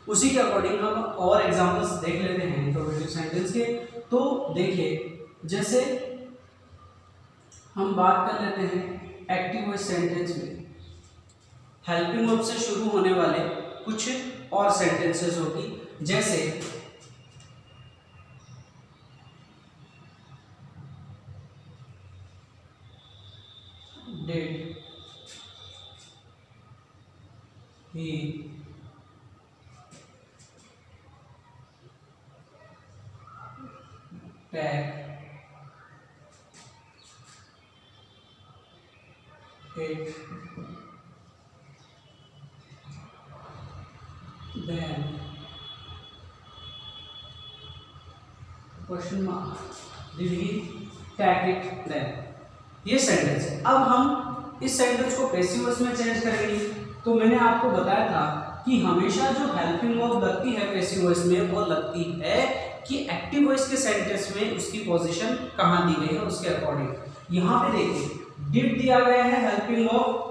उसी के अकॉर्डिंग हम और एग्जांपल्स देख लेते हैं इंट्रोगेटिव सेंटेंस के। तो देखिए, जैसे हम बात कर लेते हैं एक्टिव वॉइस सेंटेंस में हेल्पिंग वर्ब से शुरू होने वाले कुछ और सेंटेंसेस होगी, जैसे did he take it then question mark did he take it then. ये सेंटेंस है। अब हम इस सेंटेंस को पैसिव वॉइस में चेंज करेंगे। तो मैंने आपको बताया था कि हमेशा जो हेल्पिंग वर्ब लगती है पैसिव वॉइस में वो लगती है कि एक्टिव वॉइस के सेंटेंस में उसकी पोजीशन कहाँ दी गई है उसके अकॉर्डिंग। यहाँ पे देखिए डिड दिया गया है हेल्पिंग वर्ब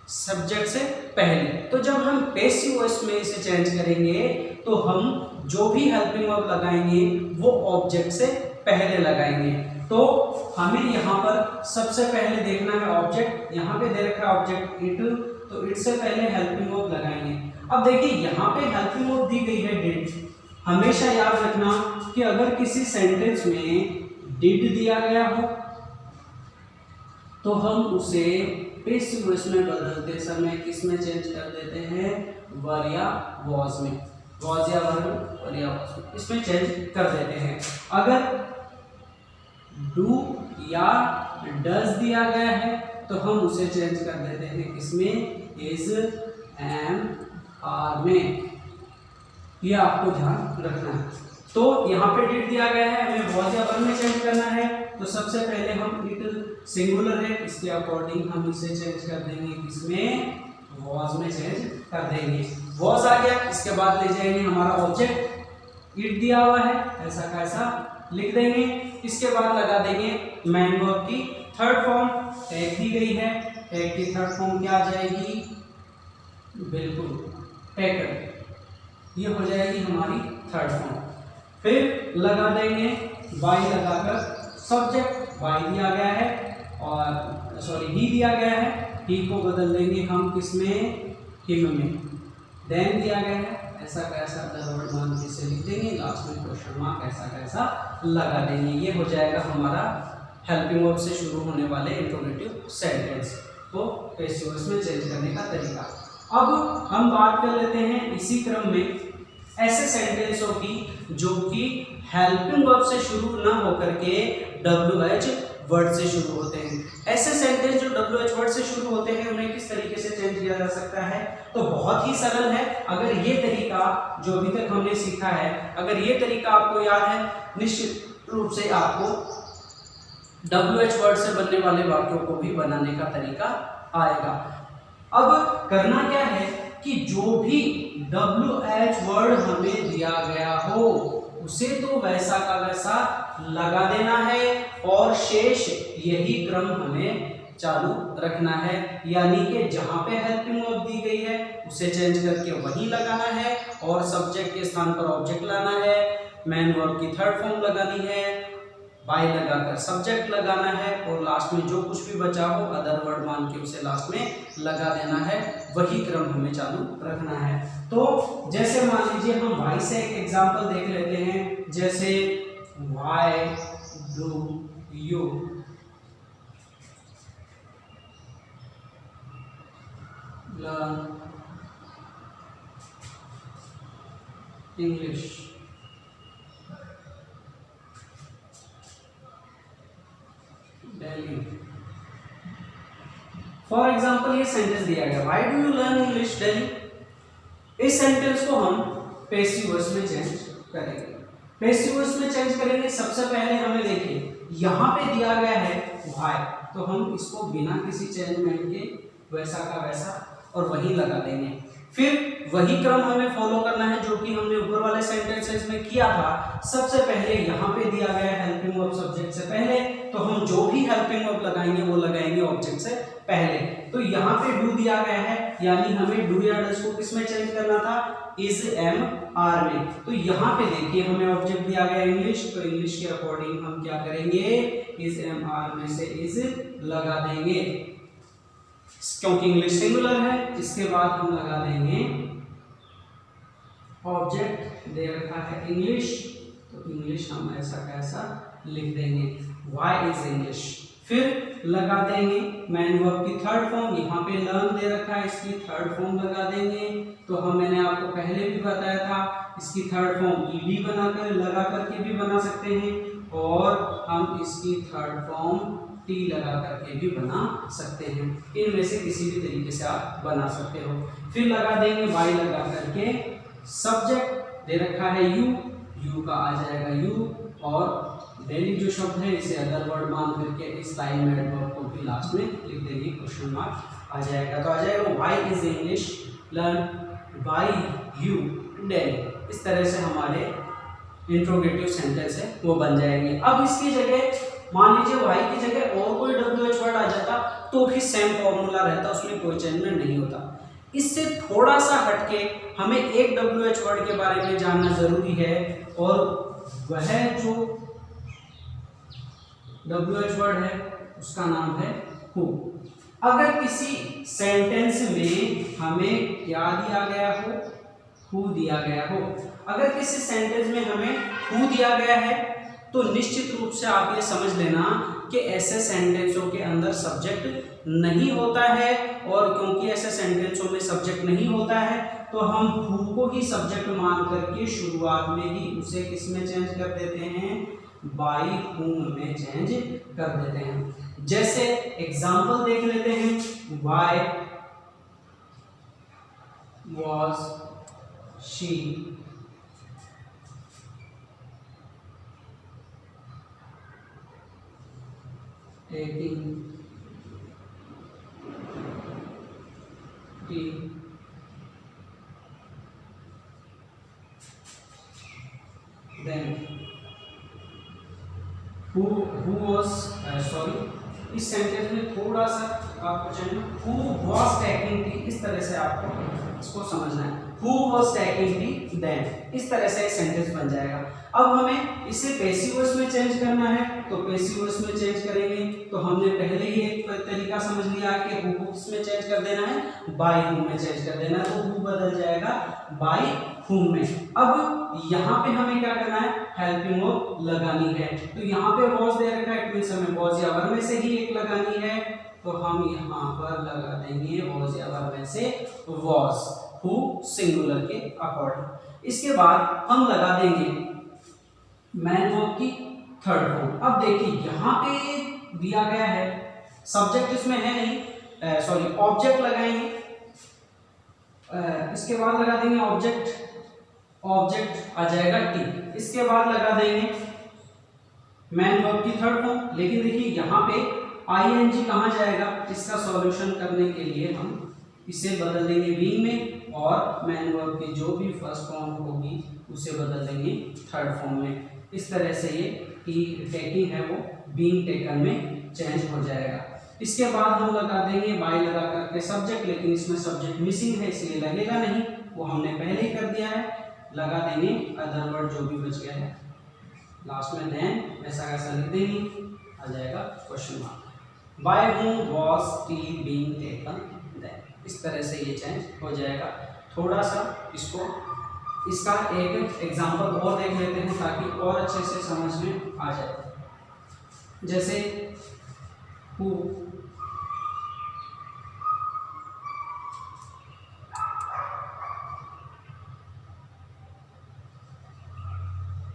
सब्जेक्ट से पहले, तो जब हम पैसिव वॉइस में इसे चेंज करेंगे तो हम जो भी हेल्पिंग वर्ब लगाएंगे वो ऑब्जेक्ट से पहले लगाएंगे। तो हमें यहाँ पर सबसे पहले देखना है ऑब्जेक्ट, यहाँ पे दे रखा है ऑब्जेक्ट इट, तो इट से पहले हेल्पिंग वर्ब लगाएंगे। अब देखिए यहाँ पे हेल्पिंग वर्ब दी गई है डिड। हमेशा याद रखना कि अगर किसी सेंटेंस में डिड दिया गया हो तो हम उसे पैसिव वॉइस में बदलते समय किस में चेंज कर देते हैं, वर या वॉज में, वॉज या वर या वॉज में, इसमें चेंज कर देते हैं। अगर डू या डज दिया गया है तो हम उसे चेंज कर देते हैं किसमें, इज, एम, आर में। ये आपको ध्यान रखना है। तो यहाँ पे डिड दिया गया है, हमें वॉज या वर में चेंज करना है, तो सबसे पहले हम इट सिंगुलर है इसके अकॉर्डिंग हम इसे चेंज कर देंगे किसमें, वॉज में चेंज कर देंगे। वॉज आ गया, इसके बाद ले जाएंगे हमारा ऑब्जेक्ट इट दिया हुआ है ऐसा का ऐसा लिख देंगे, इसके बाद लगा देंगे मैन वर्ब की थर्ड फॉर्म टेक दी गई है, टेक की थर्ड फॉर्म क्या आ जाएगी, बिल्कुल टेकर, ये हो जाएगी हमारी थर्ड फॉर्म। फिर लगा देंगे बाई लगाकर सब्जेक्ट, बाई दिया गया है और सॉरी ही दिया गया है, ही को बदल देंगे हम किसमें, हिम में। देन दिया गया है ऐसा कैसा वर्ड मान के से लिख देंगे, लास्ट में क्वेश्चन मार्क ऐसा कैसा लगा देंगे। ये हो जाएगा हमारा हेल्पिंग वर्ब से शुरू होने वाले इंट्रोगेटिव सेंटेंस को पैसिव वॉइस में चेंज करने का तरीका। अब हम बात कर लेते हैं इसी क्रम में ऐसे सेंटेंसों की जो कि हेल्पिंग वर्ब से शुरू ना होकर के WH वर्ड से शुरू होते हैं। ऐसे सेंटेंस जो WH वर्ड से शुरू होते हैं उन्हें किस तरीके से चेंज किया जा सकता है, तो बहुत ही सरल है। अगर ये तरीका जो अभी तक हमने सीखा है, अगर ये तरीका आपको याद है, निश्चित रूप से आपको WH वर्ड से बनने वाले वाक्यों को भी बनाने का तरीका आएगा। अब करना क्या है कि जो भी WH वर्ड हमें दिया गया हो उसे तो वैसा का वैसा लगा देना है और शेष यही क्रम हमें चालू रखना है, यानी कि जहां पे हेल्पिंग वर्ब दी गई है उसे चेंज करके वहीं लगाना है और सब्जेक्ट के स्थान पर ऑब्जेक्ट लाना है, मैन वर्ब की थर्ड फॉर्म लगानी है, बाय लगाकर सब्जेक्ट लगाना है और लास्ट में जो कुछ भी बचा हो अदर वर्ड मान के उसे लास्ट में लगा देना है, वही क्रम हमें चालू रखना है। तो जैसे मान लीजिए हम वाई से एक एग्जांपल देख लेते हैं, जैसे why do you learn English, Delhi. For example ये सेंटेंस दिया गया, why do you learn English Delhi. इस सेंटेंस को हम पैसिव वॉइस में चेंज करेंगे। पैसिव वॉइस में चेंज करेंगे, सबसे पहले हमें देखिए यहाँ पे दिया गया है व्हाई, तो हम इसको बिना किसी चेंजमेंट के वैसा का वैसा और वहीं लगा देंगे। फिर वही क्रम हमें फॉलो करना है जो कि हमने ऊपर वाले सेंटेंसेस में किया था। सबसे पहले यहाँ पे दिया गया हेल्पिंग वर्ब सब्जेक्ट से पहले, तो हम हम जो भी हेल्पिंग वर्ब लगाएंगे वो लगाएंगे ऑब्जेक्ट से पहले। तो यहाँ पे डू दिया गया है, यानी हमें डू या डज को किस में चेंज करना था, इज एम आर में। तो यहाँ पे देखिए हमें ऑब्जेक्ट दिया गया इंग्लिश, तो इंग्लिश के अकॉर्डिंग हम क्या करेंगे, इज एम आर में से इज लगा देंगे, क्योंकि इंग्लिश सिंगुलर है। इसके बाद हम लगा देंगे ऑब्जेक्ट दे रखा है इंग्लिश, तो इंग्लिश हम ऐसा कैसा लिख देंगे, वाई इज इंग्लिश। फिर लगा देंगे मैन वर्ब की थर्ड फॉर्म, यहाँ पे लर्न दे रखा है, इसकी थर्ड फॉर्म लगा देंगे। तो मैंने आपको पहले भी बताया था, इसकी थर्ड फॉर्म ईडी बनाकर लगा करके भी बना सकते हैं, और हम इसकी थर्ड फॉर्म टी लगा करके भी बना सकते हैं। इनमें से किसी भी तरीके से आप बना सकते हो। फिर लगा देंगे वाई लगा करके, सब्जेक्ट दे रखा है यू, यू का आ जाएगा यू, और डेली जो शब्द है इसे अदर वर्ड मान करके इस लाइन में एडवर्ब को भी लास्ट में लिख देंगे, क्वेश्चन मार्क आ जाएगा। तो आ जाएगा why is English learn by you daily. इस तरह से हमारे इंट्रोगेटिव सेंटेंस है वो बन जाएंगे। अब इसकी जगह मान लीजिए वाई की जगह और कोई WH वर्ड आ जाता तो भी सेम फॉर्मूला रहता, उसमें कोई चेंजमेंट नहीं होता। इससे थोड़ा सा हटके हमें एक WH वर्ड के बारे में जानना जरूरी है, और वह जो WH वर्ड है उसका नाम है हु। अगर किसी सेंटेंस में हमें क्या दिया गया हो, हु दिया गया हो, अगर किसी सेंटेंस में हमें हु दिया गया है तो निश्चित रूप से आप ये समझ लेना कि ऐसे सेंटेंसों के अंदर सब्जेक्ट नहीं होता है, और क्योंकि ऐसे सेंटेंसों में सब्जेक्ट नहीं होता है तो हम हु को ही सब्जेक्ट मान करके शुरुआत में ही उसे किस में चेंज कर देते हैं, बाय हुम में चेंज कर देते हैं। जैसे एग्जांपल देख लेते हैं, why was she taking tea then who was sorry, इस सेंटेंस में थोड़ा सा आपको चाहिए who was taking tea, इस तरह से आपको इसको समझना है। who was taking tea then, इस तरह से एक सेंटेंस बन जाएगा। अब हमें इसे पैसिव वॉइस में चेंज करना है, तो पैसिव वॉइस में चेंज करेंगे। तो हमने पहले ही एक तरीका समझ लिया कि हु को किसमें चेंज कर देना है, बाय हुम में चेंज कर देना है, तो हु बदल जाएगा बाय हुम में। अब यहाँ पे हमें क्या करना है, हेल्पिंग वर्ब लगानी है। तो यहाँ पे वॉज दे रखा है, इट मींस हमें वॉज या वर में से ही एक लगानी है, तो हम यहाँ पर लगा देंगे वॉज या वर में से वॉज, हु सिंगुलर के अकॉर्डिंग। इसके बाद हम लगा देंगे मैन वर्ब की थर्ड फॉर्म। अब देखिए यहाँ पे दिया गया है, सब्जेक्ट इसमें है नहीं, सॉरी ऑब्जेक्ट लगाएंगे, इसके बाद लगा देंगे ऑब्जेक्ट, ऑब्जेक्ट आ जाएगा टी। इसके बाद लगा देंगे मैन वर्ब की थर्ड फॉर्म। लेकिन देखिए यहाँ पे आईएनजी कहाँ जाएगा, इसका सॉल्यूशन करने के लिए हम इसे बदल देंगे बीइंग में, और मैन वर्ब की जो भी फर्स्ट फॉर्म होगी उसे बदल देंगे थर्ड फॉर्म में। इस तरह से ये की टेकिंग है वो बीइंग टेकन में चेंज हो जाएगा। इसके बाद हम लगा देंगे बाय लगा करके सब्जेक्ट, लेकिन इसमें सब्जेक्ट मिसिंग है इसलिए लगेगा नहीं, वो हमने पहले ही कर दिया है। लगा देंगे अदर वर्ड जो भी बच गया है लास्ट में, देन ऐसा कैसा लिख देंगे, आ जाएगा question mark. By whom was tea being taken then, इस तरह से ये चेंज हो जाएगा। थोड़ा सा इसका एक एग्जांपल और देख लेते हैं ताकि और अच्छे से समझ में आ जाए। जैसे who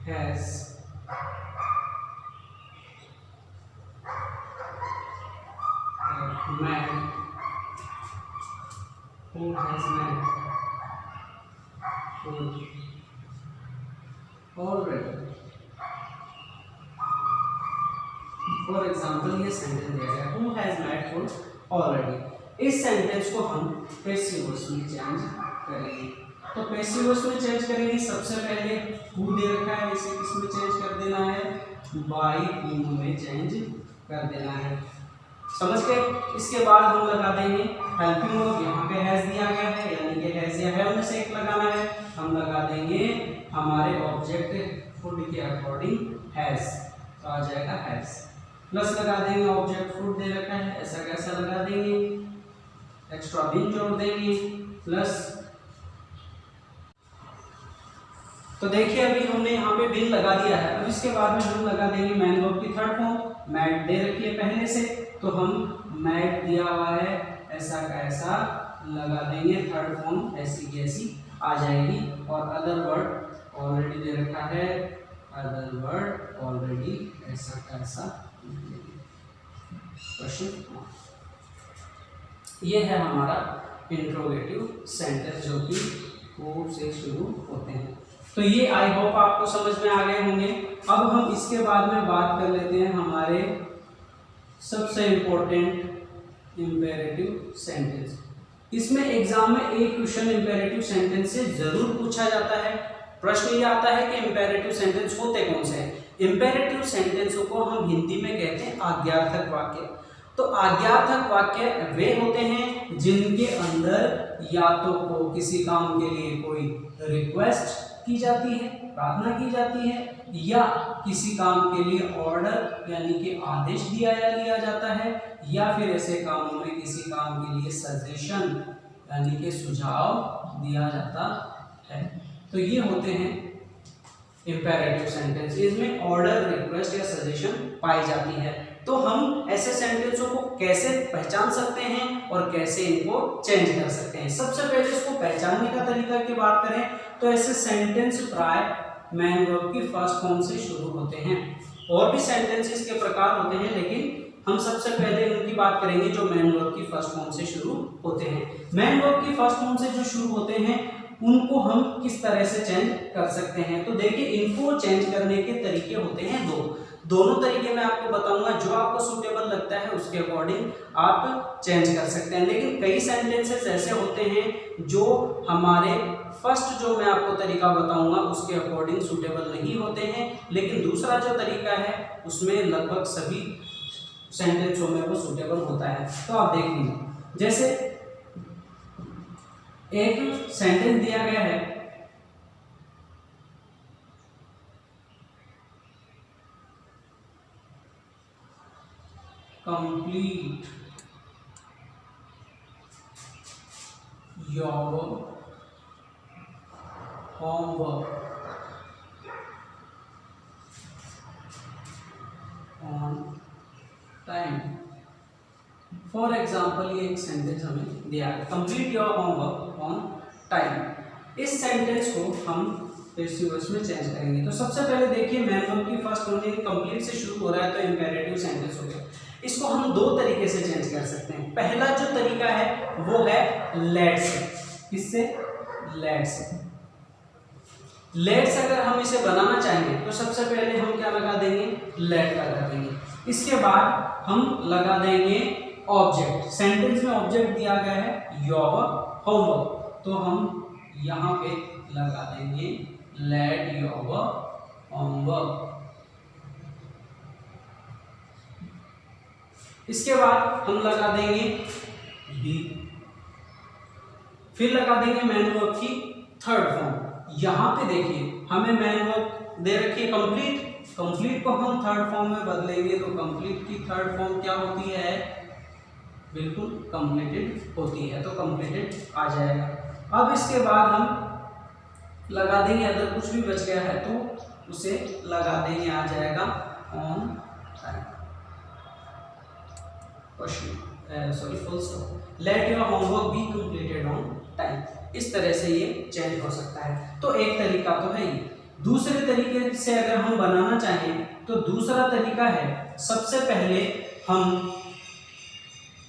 has met, who has met food already। For example ये सेंटेंस दिया गया who has met food already. इस सेंटेंस को हम पैसिव वॉइस में चेंज करेंगे। तो पैसिव वॉइस में चेंज करेंगे, सबसे पहले हु दे रखा है, इसे किस में चेंज कर देना है, बाई whom में चेंज कर देना है। समझ गए। इसके बाद हम लगा देंगे हेल्पिंग वर्ब, यहाँ पे हैज दिया गया है यानी कि हैज या हैव में से एक लगाना है। हम लगा देंगे हमारे ऑब्जेक्ट फूड के अकॉर्डिंग हैज, तो आ जाएगा हैज। प्लस लगा देंगे ऑब्जेक्ट फूड दे रखा है, ऐसा कैसा लगा देंगे, एक्स्ट्रा बिन जोड़ देंगे प्लस। तो देखिए अभी हमने यहाँ पे बिन लगा दिया है। अब इसके बाद में हम लगा देंगे मैन वर्ब की थर्ड फॉर्म। मैट दे रखी है पहले से, तो हम मैट दिया हुआ है ऐसा का ऐसा लगा देंगे, थर्ड फॉर्म ऐसी की ऐसी आ जाएगी। और अदर वर्ड ऑलरेडी दे रखा है, अदर वर्ड ऑलरेडी ऐसा का ऐसा। क्वेश्चन ये है हमारा इंट्रोगेटिव सेंटेंस जो कि वो से शुरू होते हैं। तो ये आई होप आपको समझ में आ गए होंगे। अब हम इसके बाद में बात कर लेते हैं हमारे सबसे इम्पोर्टेंट इंपेरेटिव सेंटेंस। इसमें एग्जाम में एक क्वेश्चन इंपेरेटिव सेंटेंस से जरूर पूछा जाता है। प्रश्न ये आता है कि इंपेरेटिव सेंटेंस होते कौन से हैं। इंपेरेटिव सेंटेंसों को हम हिंदी में कहते हैं आज्ञार्थक वाक्य। तो आज्ञार्थक वाक्य वे होते हैं जिनके अंदर या तो को किसी काम के लिए कोई रिक्वेस्ट की जाती है, प्रार्थना की जाती है, या किसी काम के लिए ऑर्डर यानी कि आदेश दिया जाता है, या फिर ऐसे कामों में किसी काम के लिए सजेशन यानी कि सुझाव दिया जाता है। तो ये होते हैं इंपेरेटिव सेंटेंस। इसमें ऑर्डर, रिक्वेस्ट या सजेशन पाई जाती है। तो हम ऐसे सेंटेंसों को कैसे पहचान सकते हैं और कैसे इनको चेंज कर सकते हैं। सबसे पहले इसको पहचानने का तरीका की बात करें तो ऐसे सेंटेंस प्राय मैन वर्ब की फर्स्ट फॉर्म से शुरू होते हैं। और भी सेंटेंसेस के प्रकार होते हैं, लेकिन हम सबसे पहले उनकी बात करेंगे जो मैन वर्ब की फर्स्ट फॉर्म से शुरू होते हैं। मैन वर्ब की फर्स्ट फॉर्म से जो शुरू होते हैं उनको हम किस तरह से चेंज कर सकते हैं। तो देखिए इनको चेंज करने के तरीके होते हैं दोनों तरीके मैं आपको बताऊंगा। जो आपको सूटेबल लगता है उसके अकॉर्डिंग आप चेंज कर सकते हैं। लेकिन कई सेंटेंसेस ऐसे होते हैं जो हमारे फर्स्ट जो मैं आपको तरीका बताऊंगा उसके अकॉर्डिंग सूटेबल नहीं होते हैं, लेकिन दूसरा जो तरीका है उसमें लगभग सभी सेंटेंसों में वो सूटेबल होता है। तो आप देख लीजिए, जैसे एक सेंटेंस दिया गया है, complete your homework on time. For example ये एक सेंटेंस हमें दिया है, complete your homework on time. इस सेंटेंस को हम रिसीवर्स में चेंज करेंगे। तो सबसे पहले देखिए मैन वर्ब की फर्स्ट फॉर्म कंप्लीट से शुरू हो रहा है तो इंपेरेटिव सेंटेंस हो गया। इसको हम दो तरीके से चेंज कर सकते हैं। पहला जो तरीका है वो है लेट से। किससे? लेट से। लेट से अगर हम इसे बनाना चाहेंगे तो सबसे पहले हम क्या लगा देंगे? लेट लगा देंगे। इसके बाद हम लगा देंगे ऑब्जेक्ट। सेंटेंस में ऑब्जेक्ट दिया गया है योर होमवर्क, तो हम यहाँ पे लगा देंगे लेट योर होमवर्क। इसके बाद हम लगा देंगे बी, फिर लगा देंगे मैन वर्ब की थर्ड फॉर्म। यहां पे देखिए हमें मैन वर्ब दे रखी है कंप्लीट, कंप्लीट को हम थर्ड फॉर्म में बदलेंगे तो कंप्लीट की थर्ड फॉर्म क्या होती है? बिल्कुल कंप्लीटेड होती है, तो कंप्लीटेड आ जाएगा। अब इसके बाद हम लगा देंगे, अगर कुछ भी बच गया है तो उसे लगा देंगे, आ जाएगा on time. Sorry full stop. Let your homework be completed on time. इस तरह से ये चेंज हो सकता है। तो एक तरीका तो है ही। दूसरे तरीके से अगर हम बनाना चाहें तो दूसरा तरीका है, सबसे पहले हम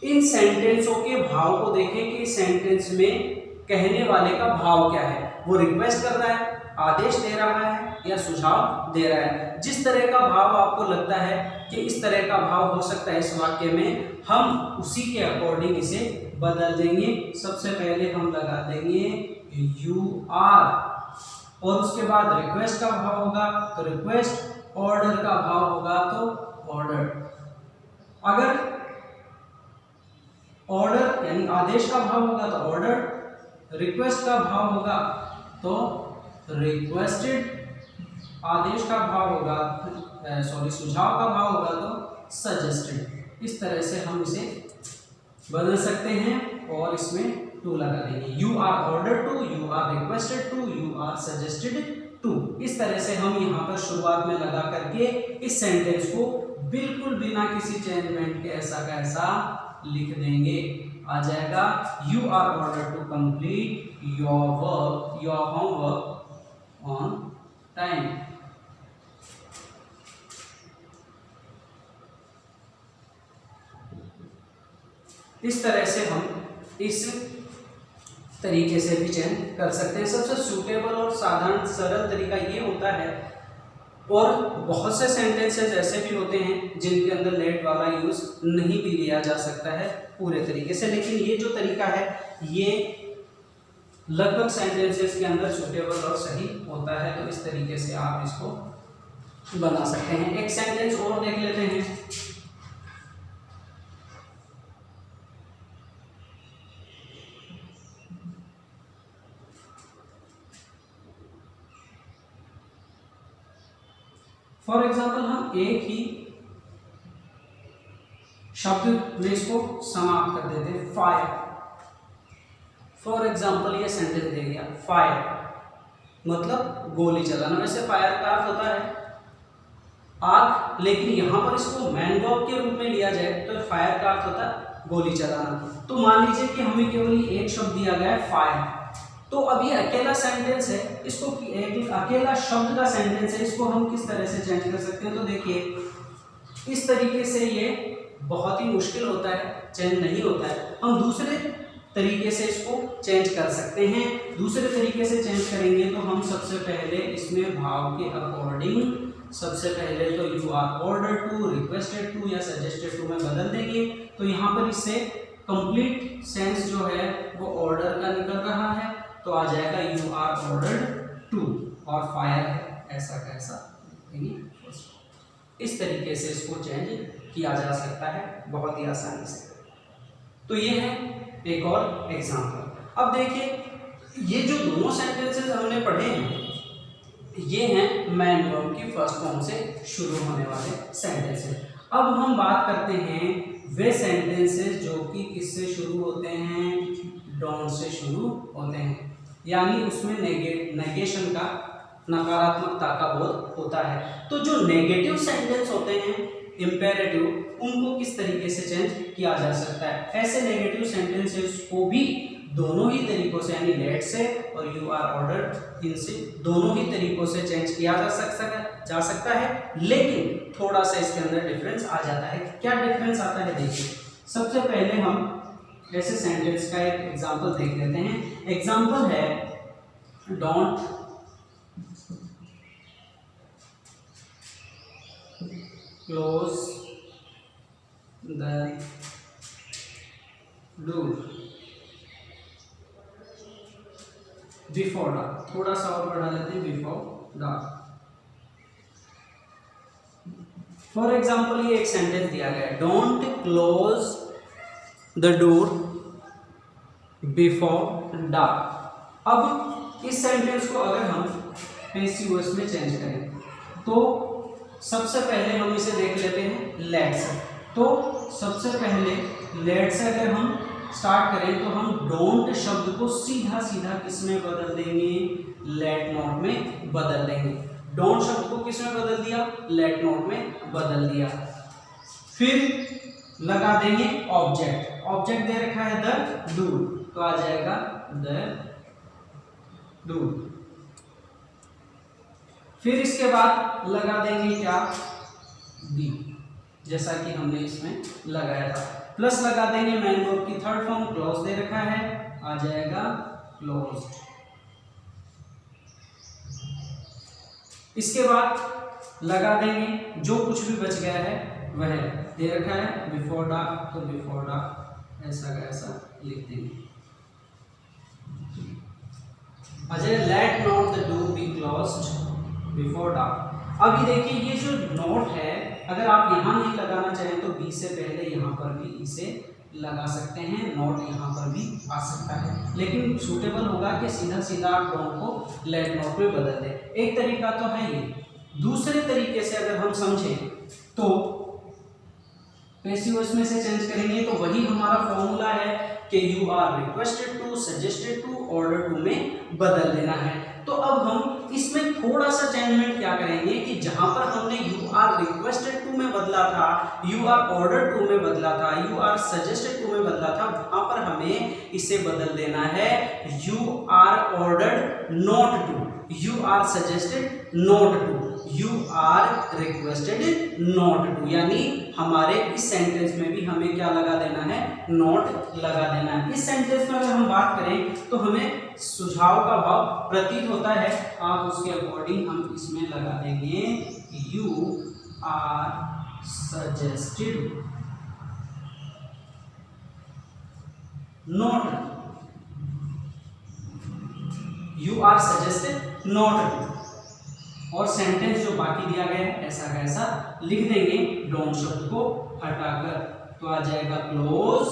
इन सेंटेंसों के भाव को देखें कि सेंटेंस में कहने वाले का भाव क्या है। वो रिक्वेस्ट कर रहा है, आदेश दे रहा है या सुझाव दे रहा है। जिस तरह का भाव आपको लगता है कि इस तरह का भाव हो सकता है इस वाक्य में, हम उसी के अकॉर्डिंग इसे बदल देंगे। सबसे पहले हम लगा देंगे यू आर, और उसके बाद रिक्वेस्ट का भाव होगा तो रिक्वेस्ट, ऑर्डर का भाव होगा तो ऑर्डर। अगर ऑर्डर यानी आदेश का भाव होगा तो ऑर्डर, रिक्वेस्ट का भाव होगा तो रिक्वेस्टेड, आदेश का भाव होगा सुझाव का भाव होगा तो सजेस्टेड। इस तरह से हम इसे बदल सकते हैं और इसमें टू लगा देंगे। You are order to, you are requested to, you are suggested to. इस तरह से हम यहाँ पर शुरुआत में लगा करके इस सेंटेंस को बिल्कुल बिना किसी चेंजमेंट के ऐसा का ऐसा लिख देंगे। आ जाएगा you are order to complete your work, your homework on time. इस तरह से हम इस तरीके से भी चेंज कर सकते हैं। सबसे सूटेबल और साधारण सरल तरीका ये होता है। और बहुत से सेंटेंसेस ऐसे भी होते हैं जिनके अंदर लेट वाला यूज नहीं भी लिया जा सकता है पूरे तरीके से, लेकिन ये जो तरीका है ये लगभग सेंटेंसेस के अंदर सूटेबल और सही होता है। तो इस तरीके से आप इसको बना सकते हैं। एक सेंटेंस और देख लेते हैं। फॉर एग्जाम्पल हम एक ही शब्द में इसको समाप्त कर देते हैं, फायर। फॉर एग्जाम्पल ये सेंटेंस दे दिया फायर मतलब गोली चलाना। वैसे फायर का अर्थ होता है आग, लेकिन यहां पर इसको मैन वर्ब के रूप में लिया जाए तो फायर का अर्थ होता है गोली चलाना। तो मान लीजिए कि हमें केवल एक शब्द दिया गया है फायर, तो अब ये अकेला सेंटेंस है, इसको एक अकेला शब्द का सेंटेंस है, इसको हम किस तरह से चेंज कर सकते हैं। तो देखिए इस तरीके से ये बहुत ही मुश्किल होता है, चेंज नहीं होता है। हम दूसरे तरीके से इसको चेंज कर सकते हैं। दूसरे तरीके से चेंज करेंगे तो हम सबसे पहले इसमें भाव के अकॉर्डिंग सबसे पहले तो you are order to, requested to या सजेस्टेड टू में बदल देंगे। तो यहाँ पर इससे कंप्लीट सेंस जो है वो ऑर्डर का निकल रहा है, तो आ जाएगा यू आर ऑर्डर्ड टू, और फायर है ऐसा कैसा। इस तरीके से इसको चेंज किया जा सकता है बहुत ही आसानी से। तो ये है एक और एग्जांपल। अब देखिए ये जो दोनों सेंटेंसेस हमने पढ़े हैं ये हैं मैन वर्ब की फर्स्ट फॉर्म से शुरू होने वाले सेंटेंसेस। अब हम बात करते हैं वे सेंटेंसेस जो कि किससे शुरू होते हैं, डोंट से शुरू होते हैं, यानी उसमें नेगेशन का, नकारात्मकता का बोध होता है। तो जो नेगेटिव सेंटेंस होते हैं इंपेरेटिव, उनको किस तरीके से चेंज किया जा सकता है। ऐसे नेगेटिव सेंटेंसेस को भी दोनों ही तरीकों से यानी लेट से और यू आर ऑर्डर्ड, इनसे दोनों ही तरीकों से चेंज किया जा सकता है, लेकिन थोड़ा सा इसके अंदर डिफरेंस आ जाता है। क्या डिफरेंस आता है देखिए। सबसे पहले हम ऐसे सेंटेंस का एक एग्जांपल देख लेते हैं। एग्जांपल है don't close the door before dark. थोड़ा सा और बढ़ा लेते हैं, बिफोर डार्क। फॉर एग्जाम्पल ये एक सेंटेंस दिया गया है, don't close the door before dark. अब इस सेंटेंस को अगर हम पैसिव वॉइस में चेंज करें तो सबसे पहले हम इसे देख लेते हैं लेट से। तो सबसे पहले लेट से अगर हम स्टार्ट करें तो हम डोंट शब्द को सीधा सीधा किस में बदल देंगे, लेट नोट में बदल देंगे। डोंट शब्द को किस में बदल दिया, लेट नोट में बदल दिया। फिर लगा देंगे ऑब्जेक्ट, ऑब्जेक्ट दे रखा है द डू, तो आ जाएगा द डू। फिर इसके बाद लगा देंगे क्या, बी, जैसा कि हमने इसमें लगाया था। प्लस लगा देंगे मैन वर्ब की थर्ड फॉर्म, क्लोज दे रखा है, आ जाएगा क्लोज्ड। इसके बाद लगा देंगे जो कुछ भी बच गया है वह दे रखा है बिफोर डार्क, तो बिफोर डार्क ऐसा का ऐसा लिख देंगे। Ajay late not the door be closed before dark. अभी देखिए ये जो नॉट है, अगर आप यहाँ नहीं लगाना चाहें तो बी से पहले यहाँ पर भी इसे लगा सकते हैं, नॉट यहाँ पर भी आ सकता है, लेकिन सूटेबल होगा कि सीधा सीधा आप डोंट को लेट नॉट में बदल दें। एक तरीका तो है ये। दूसरे तरीके से अगर हम समझें तो पैसिव वॉइस में से चेंज करेंगे तो वही हमारा फॉर्मूला है कि you are requested to, suggested to, order to में बदल देना है। तो अब हम इसमें थोड़ा सा चेंजमेंट क्या करेंगे कि जहां पर हमने यू आर रिक्वेस्टेड टू में बदला था, यू आर ऑर्डर टू में बदला था, यू आर सजेस्टेड टू में बदला था, वहां पर हमें इसे बदल देना है you are ordered not to, you are suggested not to, you are requested not to, यानी हमारे इस सेंटेंस में भी हमें क्या लगा देना है, नॉट लगा देना है। इस सेंटेंस में अगर हम बात करें तो हमें सुझाव का भाव प्रतीत होता है, आप उसके अकॉर्डिंग हम इसमें लगा देंगे you are suggested not, you are suggested not, और सेंटेंस जो बाकी दिया गया है ऐसा का ऐसा लिख देंगे डोंट शब्द को हटाकर, तो आ जाएगा close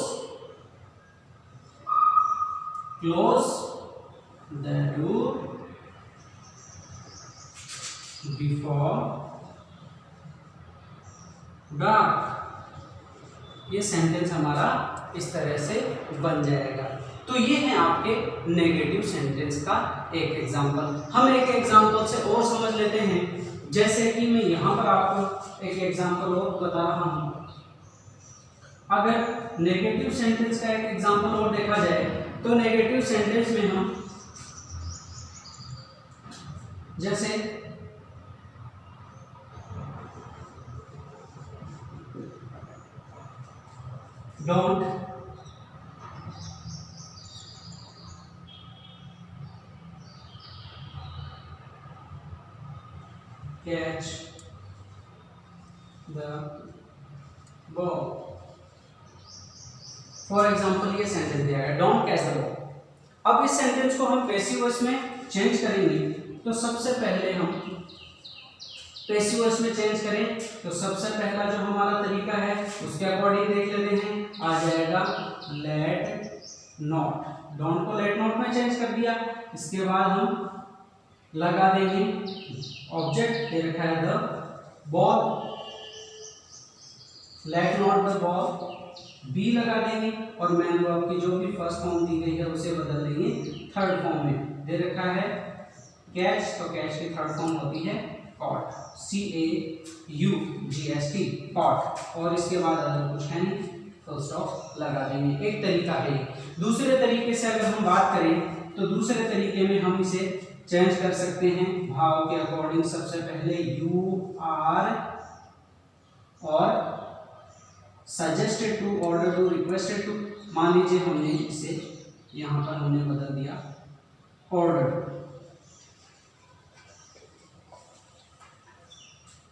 the door before dark. ये सेंटेंस हमारा इस तरह से बन जाएगा। तो ये है आपके नेगेटिव सेंटेंस का एक एग्जाम्पल। हम एक एग्जाम्पल से और समझ लेते हैं, जैसे कि मैं यहाँ पर आपको एक एग्जाम्पल और बता रहा हूँ। अगर नेगेटिव सेंटेंस का एक एग्जाम्पल और देखा जाए तो नेगेटिव सेंटेंस में हम जैसे don't, catch the ball, for example ये सेंटेंस दिया है डोंट कैच द बॉल। अब इस सेंटेंस को हम पैसिव वॉइस में चेंज करेंगे, तो सबसे पहले हम पैसिव वॉइस में चेंज करें तो सबसे पहला जो हमारा तरीका है उसके अकॉर्डिंग देख लेते हैं, आ जाएगा लेट नॉट, डोंट को लेट नॉट में चेंज कर दिया। इसके बाद हम लगा देंगे ऑब्जेक्ट दे रखा है the ball, let not the ball, be लगा देंगे और मैन वर्ब की जो भी फर्स्ट फॉर्म दी गई है उसे बदल देंगे थर्ड फॉर्म में। दे रखा है कैच, तो कैच की थर्ड फॉर्म होती है कॉट, CAUGHT कॉट, और इसके बाद अगर कुछ है नहीं फुल स्टॉप लगा देंगे। एक तरीका है। दूसरे तरीके से अगर हम बात करें तो दूसरे तरीके में हम इसे चेंज कर सकते हैं भाव के अकॉर्डिंग। सबसे पहले यू आर और suggested to, order to, requested to, मान लीजिए हमने इसे यहाँ पर हमने बदल दिया order,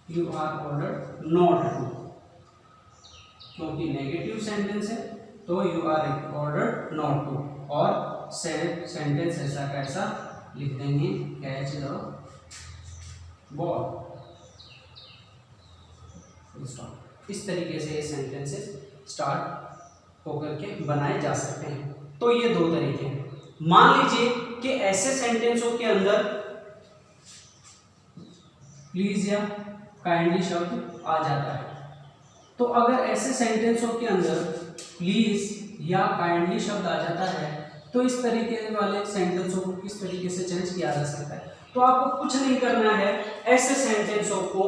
you are order not to, क्योंकि नेगेटिव सेंटेंस है तो you are order not to, और सेंटेंस ऐसा कैसा लिख देंगे कैच द बॉल, इस तरीके से ये सेंटेंसेस स्टार्ट होकर के बनाए जा सकते हैं। तो ये दो तरीके हैं। मान लीजिए कि ऐसे सेंटेंसों के अंदर प्लीज या काइंडली शब्द आ जाता है, तो अगर ऐसे सेंटेंसों के अंदर प्लीज या काइंडली शब्द आ जाता है तो इस तरीके वाले सेंटेंसों को किस तरीके से चेंज किया जा सकता है। तो आपको कुछ नहीं करना है, ऐसे सेंटेंसों को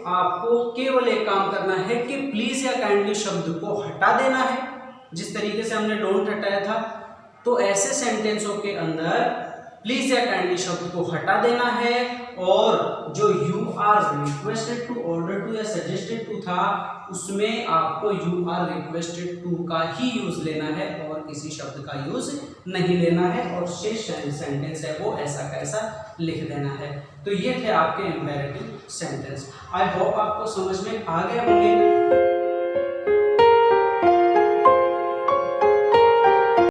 आपको केवल एक काम करना है कि प्लीज या काइंडली शब्द को हटा देना है, जिस तरीके से हमने डोंट हटाया था। तो ऐसे सेंटेंसों के अंदर प्लीज या काइंडली शब्द को हटा देना है, और जो you are requested to, order to या सजेस्टेड टू था उसमें आपको यू आर रिक्वेस्टेड टू का ही यूज लेना है और किसी शब्द का यूज नहीं लेना है, और शेष सेंटेंस है वो ऐसा कैसा लिख देना है। तो ये थे आपके इंपेरेटिव सेंटेंस। आई होप आपको समझ में आ गए होंगे।